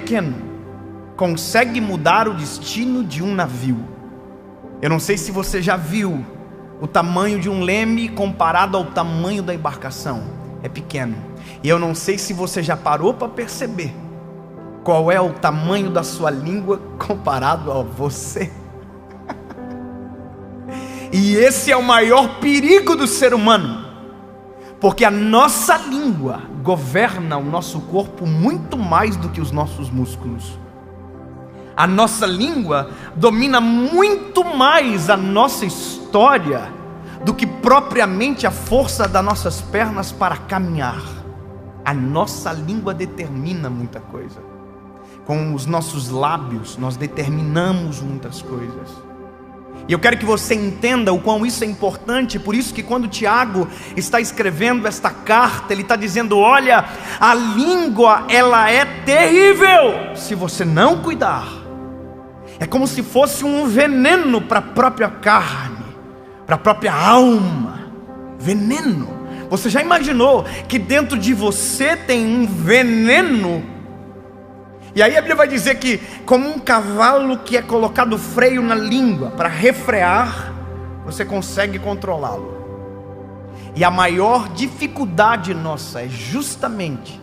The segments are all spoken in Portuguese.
pequeno consegue mudar o destino de um navio. Eu não sei se você já viu o tamanho de um leme comparado ao tamanho da embarcação. É pequeno. E eu não sei se você já parou para perceber qual é o tamanho da sua língua comparado a você. E esse é o maior perigo do ser humano, porque a nossa língua governa o nosso corpo muito mais do que os nossos músculos. A nossa língua domina muito mais a nossa história do que propriamente a força das nossas pernas para caminhar. A nossa língua determina muita coisa. Com os nossos lábios nós determinamos muitas coisas. E eu quero que você entenda o quão isso é importante. Por isso que quando Tiago está escrevendo esta carta, ele está dizendo: olha, a língua, ela é terrível se você não cuidar. É como se fosse um veneno para a própria carne, para a própria alma. Veneno. Você já imaginou que dentro de você tem um veneno? E aí a Bíblia vai dizer que, como um cavalo que é colocado freio na língua para refrear, você consegue controlá-lo. E a maior dificuldade nossa é justamente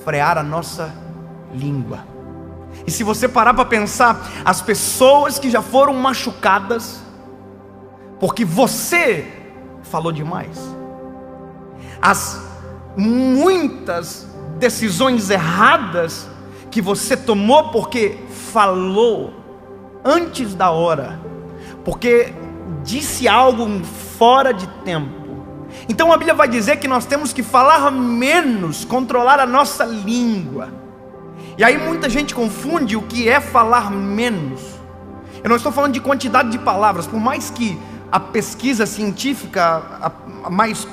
frear a nossa língua. E se você parar para pensar, as pessoas que já foram machucadas porque você falou demais, as muitas decisões erradas que você tomou porque falou antes da hora, porque disse algo fora de tempo. Então a Bíblia vai dizer que nós temos que falar menos, controlar a nossa língua. E aí muita gente confunde o que é falar menos. Eu não estou falando de quantidade de palavras, por mais que a pesquisa científica mais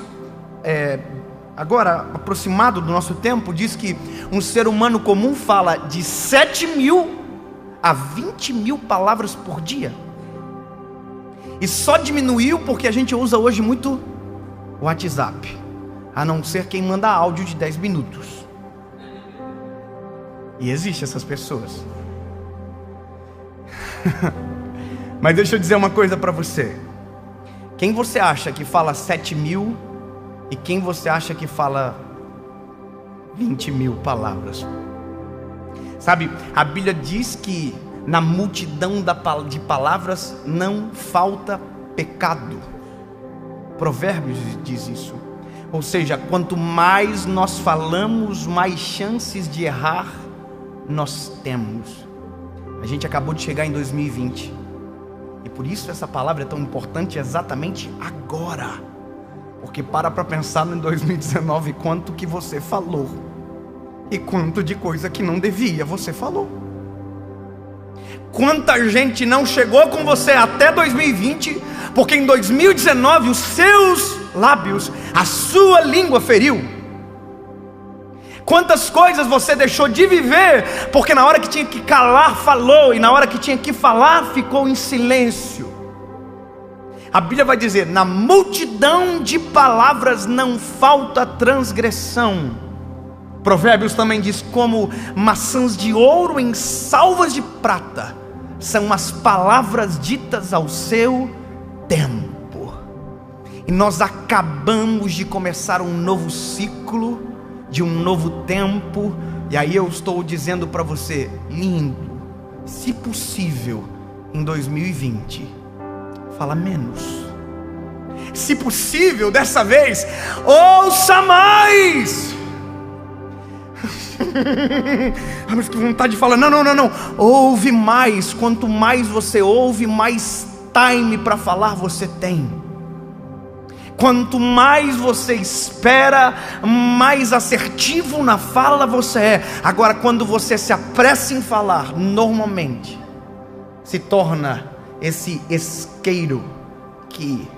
agora aproximado do nosso tempo diz que um ser humano comum fala de 7.000 a 20.000 palavras por dia. E só diminuiu porque a gente usa hoje muito o WhatsApp, a não ser quem manda áudio de 10 minutos. E existem essas pessoas. Mas deixa eu dizer uma coisa para você. Quem você acha que fala 7.000 e quem você acha que fala 20.000 palavras? Sabe, a Bíblia diz que na multidão de palavras não falta pecado. Provérbios diz isso. Ou seja, quanto mais nós falamos, mais chances de errar nós temos. A gente acabou de chegar em 2020. E por isso essa palavra é tão importante exatamente agora. Porque para pensar em 2019 quanto que você falou e quanto de coisa que não devia você falou. Quanta gente não chegou com você até 2020 porque em 2019 os seus lábios, a sua língua feriu. Quantas coisas você deixou de viver porque na hora que tinha que calar falou, e na hora que tinha que falar ficou em silêncio. A Bíblia vai dizer: na multidão de palavras não falta transgressão. Provérbios também diz: como maçãs de ouro em salvas de prata são as palavras ditas ao seu tempo. E nós acabamos de começar um novo ciclo, de um novo tempo. E aí eu estou dizendo para você: lindo, se possível em 2020 fala menos. Se possível, dessa vez, ouça mais. Mas que vontade de falar. Não. Ouve mais. Quanto mais você ouve, mais time para falar você tem. Quanto mais você espera, mais assertivo na fala você é. Agora, quando você se apressa em falar, normalmente se torna esse isqueiro que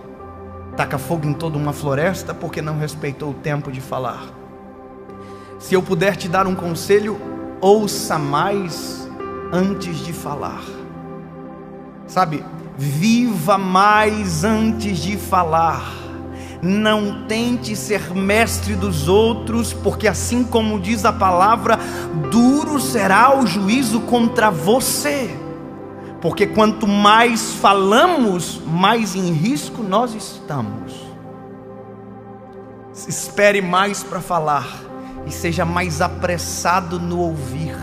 taca fogo em toda uma floresta porque não respeitou o tempo de falar. Se eu puder te dar um conselho, ouça mais antes de falar. Sabe, viva mais antes de falar. Não tente ser mestre dos outros, porque assim como diz a palavra, duro será o juízo contra você. Porque quanto mais falamos, mais em risco nós estamos. Espere mais para falar e seja mais apressado no ouvir.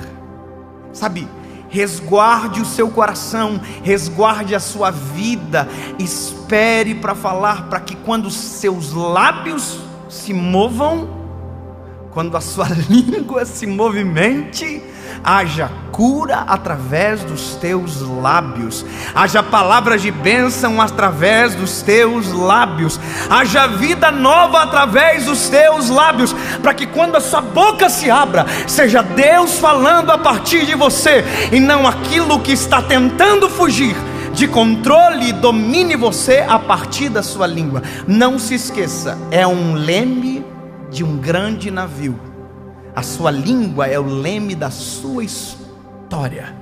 Sabe, resguarde o seu coração, resguarde a sua vida, espere para falar, para que quando os seus lábios se movam, quando a sua língua se movimente, haja cura através dos teus lábios, haja palavras de bênção através dos teus lábios, haja vida nova através dos teus lábios, para que quando a sua boca se abra, seja Deus falando a partir de você, e não aquilo que está tentando fugir de controle domine você a partir da sua língua. Não se esqueça, é um leme de um grande navio. A sua língua é o leme da sua história.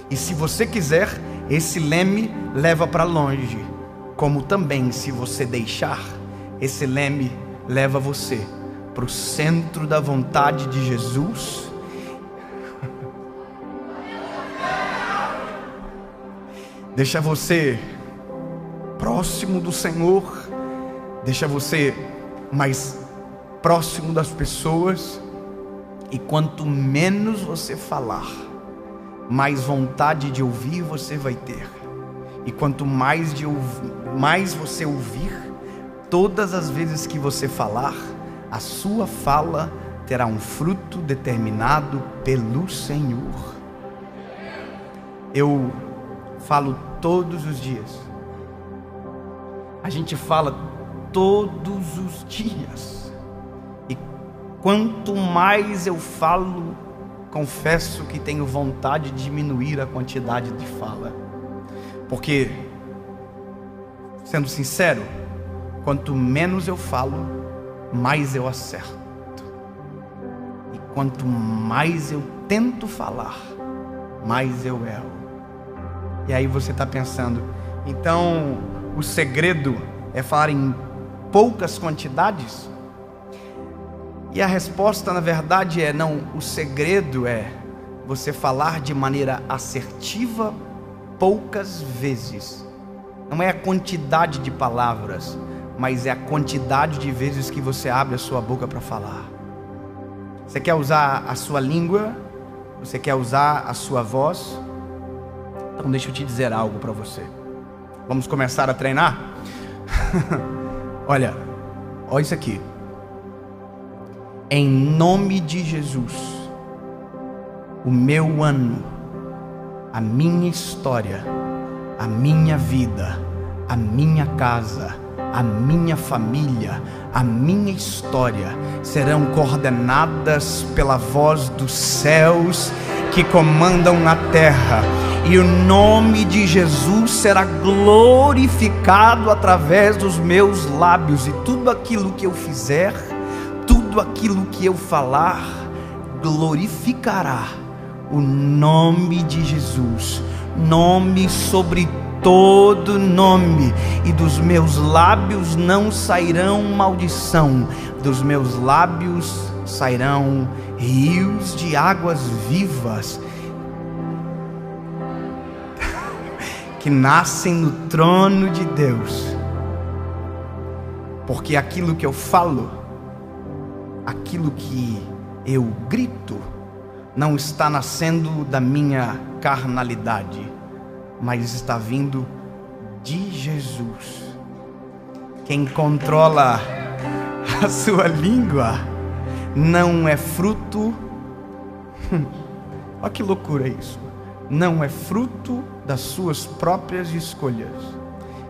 E se você quiser, esse leme leva para longe. Como também, se você deixar, esse leme leva você para o centro da vontade de Jesus. Deixa você próximo do Senhor. Deixa você mais próximo das pessoas. E quanto menos você falar, mais vontade de ouvir você vai ter. E quanto mais você ouvir, todas as vezes que você falar, a sua fala terá um fruto determinado pelo Senhor. Eu falo todos os dias. A gente fala todos os dias. Quanto mais eu falo, confesso que tenho vontade de diminuir a quantidade de fala. Porque, sendo sincero, quanto menos eu falo, mais eu acerto. E quanto mais eu tento falar, mais eu erro. E aí você está pensando, então o segredo é falar em poucas quantidades? E a resposta, na verdade, é não. O segredo é você falar de maneira assertiva poucas vezes. Não é a quantidade de palavras, mas é a quantidade de vezes que você abre a sua boca para falar. Você quer usar a sua língua? Você quer usar a sua voz? Então deixa eu te dizer algo para você. Vamos começar a treinar? Olha isso aqui. Em nome de Jesus, o meu ano, a minha história, a minha vida, a minha casa, a minha família, a minha história serão coordenadas pela voz dos céus que comandam na terra, e o nome de Jesus será glorificado através dos meus lábios, e tudo aquilo que eu fizer, tudo aquilo que eu falar, glorificará o nome de Jesus, nome sobre todo nome, e dos meus lábios não sairão maldição, dos meus lábios sairão rios de águas vivas, que nascem no trono de Deus, porque aquilo que eu falo, aquilo que eu grito, não está nascendo da minha carnalidade, mas está vindo de Jesus. Quem controla a sua língua não é fruto, olha que loucura isso, não é fruto das suas próprias escolhas.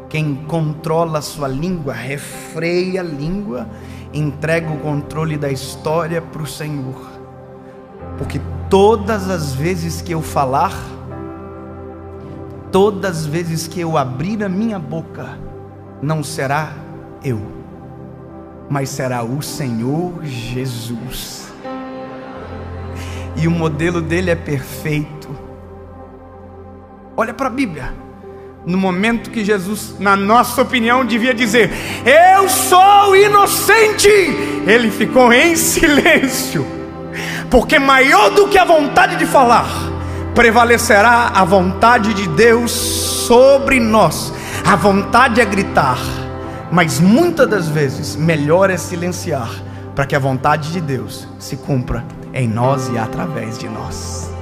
Quem controla a sua língua, refreia a língua, entrega o controle da história para o Senhor. Porque todas as vezes que eu falar, todas as vezes que eu abrir a minha boca, não será eu, mas será o Senhor Jesus. E o modelo dele é perfeito. Olha para a Bíblia. No momento que Jesus, na nossa opinião, devia dizer: eu sou inocente, ele ficou em silêncio, porque maior do que a vontade de falar, prevalecerá a vontade de Deus sobre nós. A vontade é gritar, mas muitas das vezes melhor é silenciar, para que a vontade de Deus se cumpra em nós e através de nós.